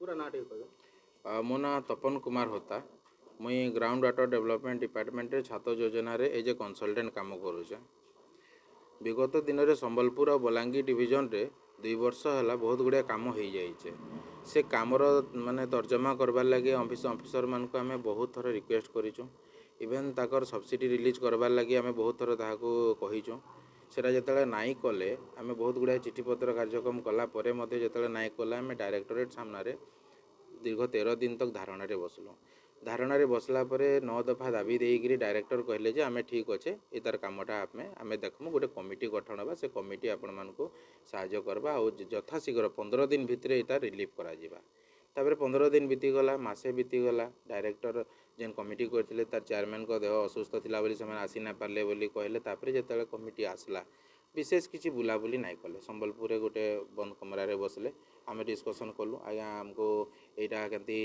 पूरा ना टे कहबे। मो ना तपन कुमार होता। मुई ग्राउंड वाटर डेवलपमेंट डिपार्टमेंट रे छात्र योजना रे एज ए कंसल्टेंट काम करुचे। विगत दिन में संबलपुर और बलांगीर डिविजन रे 2 वर्ष है बहुत गुड़िया कम हो जाइए। से कमर माने तर्जमा करबार लगे ऑफिसर मान को आम बहुत थर रिक्वेस्ट करूँ। इवेन ताकर सब्सिडी रिलीज करबार लगे आम बहुत थर ताकू कहीचुँ। सेटा जिते नाई कले आम बहुत गुड़ाए चिठीपत्र कार्यक्रम कलापर जो नाई कला आम डायरेक्टोरेट सामने दीर्घ 13 दिन तक धारणा बसलु। धारणा बसला 9 दफा दाबी देकर डायरेक्टर कहले जे आमे ठीक अच्छे ये तार कामटा आम देखमु गोटे कमिटी गठन हाँ से कमिटी आपण मानक साहाय्य करबा और यथाशीघ्र 15 दिन भितर यहाँ रिलीफ करा जिबा। तापर 15 दिन बीतीगला मसे बीतीगला डायरेक्टर जेन कमिटी करते तार चेयरमैन को देह असुस्थ थिला बोली से आसी ना पारे बोली कहले। तापर जो कमिटी आसला विशेष किसी बुलाबुली नाई कले संबलपुर गोटे बंद कमरे बसले आम डिस्कसन कलु आज्ञा आमको यहाँ केमती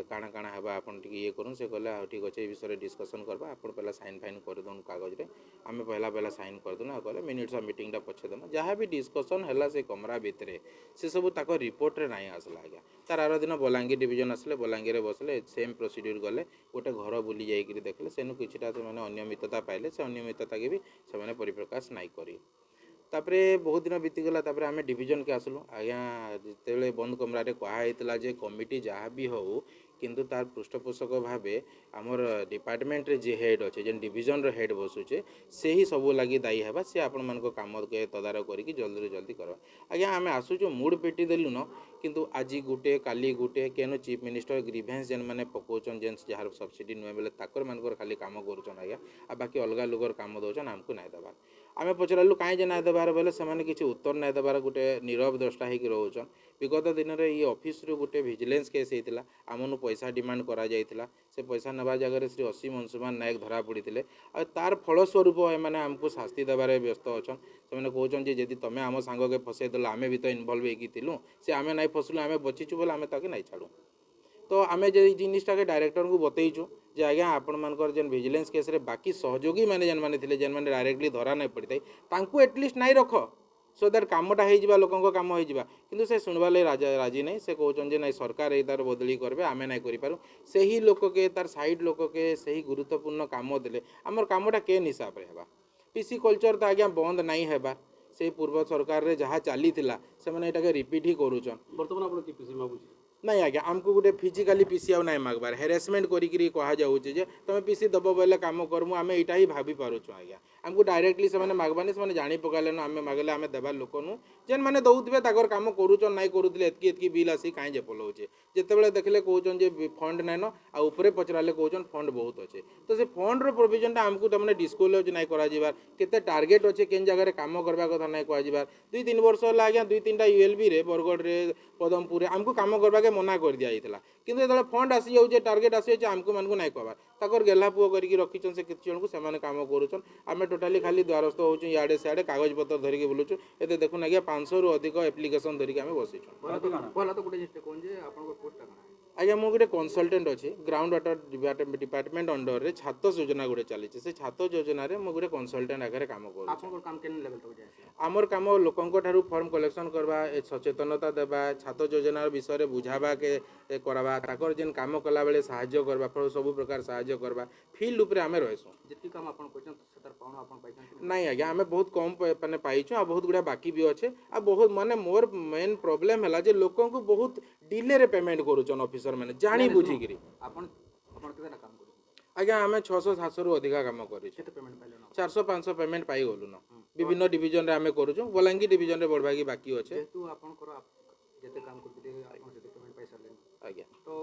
काଣା काଣା हेबा आपन टिके ये करूँ से कहले हाँ ठीक अच्छे विषय डिस्कसन करबा आप पहला साइन फाइन करदे कागज रे आम पहला साइन करदेना कहले मिनिट्स ऑफ मीटिंगटा पछे देना जहाँ भी डिस्कसन है से कमरा भितर से सब तक रिपोर्ट रे नहीं आसला। आज्ञा तार आर दिन बलांगीर डिविजन आसले बलांगीर बसले सेम प्रोसीड्यूर गले गोटे घर बुली जाइए देखले सेनु किछिटा से अनियमितता पाइले से अनियमितता के भी से परिप्रकाश नाई करी। तापरे बहुत दिन बीतीगला तापरे आम डिविजन के आसलु आज्ञा जिते बंद कमरे कहुला जे कमिटी जहाँ भी हो किंतु तार पृष्ठपोषक भाव आमर डिपार्टमेंट रे जे हेड अच्छे जेन डिविजन रो हेड बसुचे से ही सब लगी दायी है सी आपण मान कम के तदारख करके जल्दी जल्दी करवा। आज्ञा आम आसुचु मूड पेटी देलु न किंतु आज गुटे काली गुटे केनो चीफ मिनिस्टर ग्रीभेन्स जेन मैंने पकाउन जेन जार सब्सिडी नुहे बेले ताकर मानकर खाली काम करुचन आज्ञा आ बाकी अलग लोगर काम दौन आमको नाई देवार। आम पचरालु कहीं जे नाई देवार बोले से किसी उत्तर नाई देवार गोटे नीरव द्रष्टा होकर रोचन। विगत दिन में ये ऑफिस रू गोटे विजिलेंस केस होता आमनु पैसा डिमांड करा जाइथिला से पैसा नेबा जगह श्री असीम अंशुमान नायक धरा पड़ते आ तार फलस्वरूप एमाने आमको शास्ति देवार व्यस्त अच्छा से कहते हैं जदि तुम आम सांग के फसईदेल आम भी तो इनवल्व होती से आम नाई फसलु आम बचीचु बोले आम ताके नाई छाड़ू। तो आम जे जिनिसटा के डायरेक्टर को बतईचु जे आज्ञा आपण मानकर जेन विजिलेंस केस रे बाकी सहयोगी मैंने जेन मैंने थे जेन मैंने डायरेक्टली धरा नहीं पड़ता तांकु एटलिस्ट नाई रख सो दैट कामटा हो लोकों कम हो किंतु से सुनवा लगे राजी नहीं से कहते ना सरकार ये तार बदली करेंगे आम ना करूँ से ही लोक के तार साइड लोक के सही गुरुत्वपूर्ण कम देले आमर कामटा केन हिसाब से होगा। पीसी कल्चर तो आज्ञा बंद नहीं होगा से पूर्व सरकार रे जहाँ चली से रिपीट ही करूचन बर्तमान आप पीसी मागुची नहीं आज्ञा आमको गोटे फिजिकाली पीसी आउ ना मागबार हेरासमेंट करी कह जाऊँचे तुम पीसी दब बोले कम करमु आम यहाँ ही भाभी पारुछु। आज्ञा आमको डायरेक्टली से मागबानी से जानी पकाले आम मागले आम देवार लोक नु जेन मैंने दौथे ताकर कम करूचन नाई करूले एतकी बिल आसी कहीं जे पलाऊे जिते देखले कहन जे फंड नाइन आउे पचराले कहन फंड बहुत अच्छे तो से फंड प्रोविजन आमको तमें डिस्क्लोज नाई कर टार्गेट अच्छे केन जगह कम करवा कथा नाई कह 2-3 वर्ष है आज्ञा 2-3टा यूएलबी रे बरगढ़ रे पदमपुर आमको कम करवाके मना कर दिया जाता किंतु जो फंड आसी जाऊे टार्गेट आसी जाए आमको मानक नाई कहबार ताकर गेला पुओ करके रखीचन से किसी जन को काम करुचन आम टोटाली खाली द्वारस्थ होचु इे सियाड़े कागज पत्र धरिकी बुलूचु ये देखुन आज्ञा 500 रु अधिक एप्लिकेशन धरिकी आम बसीचु। पहला तो गोटे जिनिस कहूँ जे आपन पोस्टटा काना आज्ञा मु गोटे कंसल्टेंट अच्छी ग्राउंड वाटर डिपार्टमेंट अंडर रे छात्र योजना गोटे चली से छात्र योजना रे मु गोटे कंसल्टेंट आगे काम कर आपन काम केन लेवल तक जाय आमर काम लोकंक ठारू फॉर्म कलेक्शन करवा सचेतनता देवा छात्र योजना विषय रे बुझावा के करवा ताकर जेन काम कला बेले सहाय्य करवा सब प्रकार सहाय्य करवा फील्ड उपरे आमे रहसु जितकी काम आपन करछन सेतार पाउन आपन पाइछन नहीं आज्ञा आमे बहुत कम माने पाइछु आ बहुत गुड़ा बाकी भी अच्छे आ बहुत माने मोर मेन प्रॉब्लम है जे लोकन को बहुत डिले रे पेमेंट करूचन ऑफिसर माने जानी बुझिकरी आपन आपन केतना काम करू आज्ञा आमे 600-700 रु अधिका काम करिछु केते पेमेंट पाइले न 400-500 पेमेंट पाई गलु न विभिन्न डिवीजन रे आमे करूछु बलांगी डिवीजन रे बड़भागी बाकी अच्छे जेतु आपन करो जेते काम करते आपन जेते पेमेंट पाइ सरले आज्ञा तो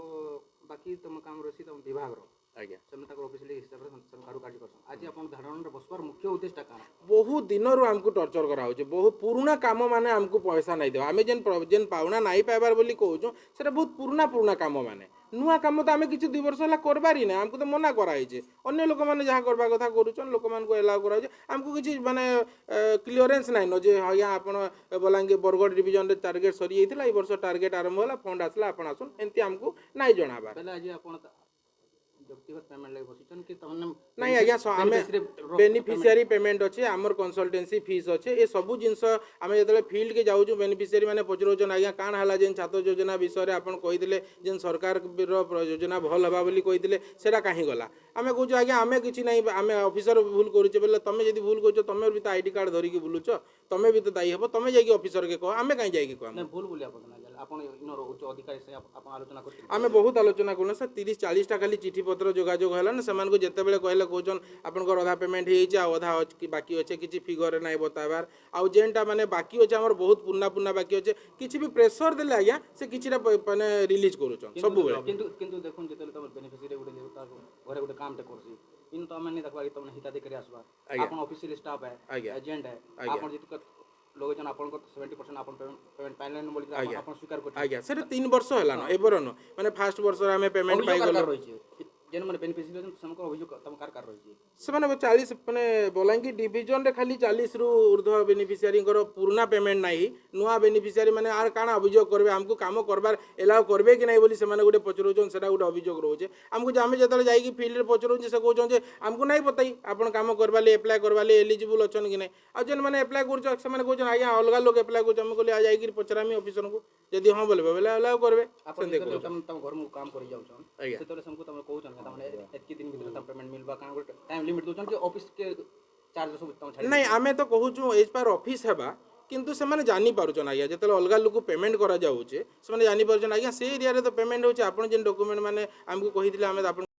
बाकी तुम काम रसी तुम विभाग रो आज्ञा सेम तक ऑफिशियली हिसाब रे कारू कार्य करछन आज आपन धारण रे बसवार मुख्य उद्देश्य का बहुत दिन रू आमको टर्चर करा होचे बहुत पुराना काम माने आमको पैसा नहीं देवा आमे जेन पावना नहीं पाइबार बोली कहूँ सेटा बहुत पुराना काम माने नुआ काम तो आम किसी 2 वर्ष है करबारी ना आमको तो मना कराई अन्य लोक मैंने जहाँ करवा कथा करुचन लोक मान एलाउ कराई आमको किसी माने क्लीयरेंस नाइन जे हाँ आप बलांगीर बरगढ़ डिविजन टार्गेट सरी जाता ये वर्ष टार्गेट आरंभ होला फंड आसला आप आसन एमती आमको नाई जनाबार पहले आज आप व्यक्तिगत पेमेंट लगे बसिछन कि तमने नहीं आज्ञा आम बेनिफिशियरी पेमेंट अच्छे आमर कनसल्टेंसी फीस अच्छे ये सब जिनस आम जो फिल्ड के जाऊँ बेनिफिशियरी मैंने पचरौन आज्ञा काण है जेन छात्र योजना विषय में आपन कही जेन सरकार योजना भल हवा बोली कही सेटा कहीं गला आम कौच आज्ञा आम कि ना आम ऑफिसर भूल करुचे बोले तुम जब भूल कर तुम भी तो आईडी कार्ड धरिकी बुलुच तुम भी तो दायी हम तुम जाकि ऑफिसर के कह आम कहीं जाकि कह भूल बोली आपण इनर उच्च अधिकारी से आपण आलोचना करते आम बहुत आलोचना करूँ सर 30-40टा खाली चिठी पत्र जोगाजोग है ना से जितेबाला कहले कौन आपंकर अधा पेमेंट होधा बाकी अच्छे किसी फिगर ना बताबार आउ जेनटा माने बाकी अच्छे आम बहुत पुना पुना बाकी अच्छे किसी भी प्रेसर देले आज्ञा से किसी माने रिलीज करुचन सब किंतु किंतु देखुन जेतले तम बेनिफिशियरी गुटे जे तार घरे गुटे काम टे करसी इन तो हमने देखबा कि तमने हिताधिकारी आसबा आपण ऑफिशियल स्टाफ है एजेंट है आपण जित लोग जन आपण 70% आपण पेमेंट पाइलन बोली आपण स्वीकार करते आज्ञा से 3 वर्ष है ना एबरन माने फर्स्ट वर्ष में पेमेंट पाई गलो जेन माने बेनिफिशियरी समको अभियोग तम कार रही से माने 40 माने बलांगी डिवीजन रे खाली 40 रु ऊर्ध्व बेनिफिशियरी पुराना पेमेंट नाही नुआ बेनिफिशियरी माने आर काना अभियोग करबे हमको काम करबार एलाउ करबे कि नाही बोली से माने गुटे पचरोचन सेटा गुटे अभियोग रोचे हमको जामे जतले जाई कि फील्ड रे पचरोचे से कहउछन जे हमको नाही बताई आपण काम करबा ले अप्लाई करबा ले एलिजिबल अछन कि नाही आ जेन माने अप्लाई करछ से माने कहउछन आज्ञा अलगा लोग अप्लाई करछ हम कहले आ जाई कि पचरामी ऑफिसर को यदि हां बोलबे बोले अलाउ करबे आपण तम घर में काम करि जाउछन सेतले हमको तम कहउछन तमने एतकी दिन भीतर तम पेमेंट मिलबा कान गुटे टाइम लिमिट दोछन कि ऑफिस के चार्ज सब तम छाड़ी नहीं आमे तो कहूँ एज पार ऑफिस हेबा किंतु से माने जानी पारुछन आज्ञा जेतले अलगा लोक पेमेंट करा जाउछे से माने जानी पारुछन आज्ञा से एरिया रे तो पेमेंट होचे आपण जेन डॉक्यूमेंट माने हमको कहिदिले आमे आपण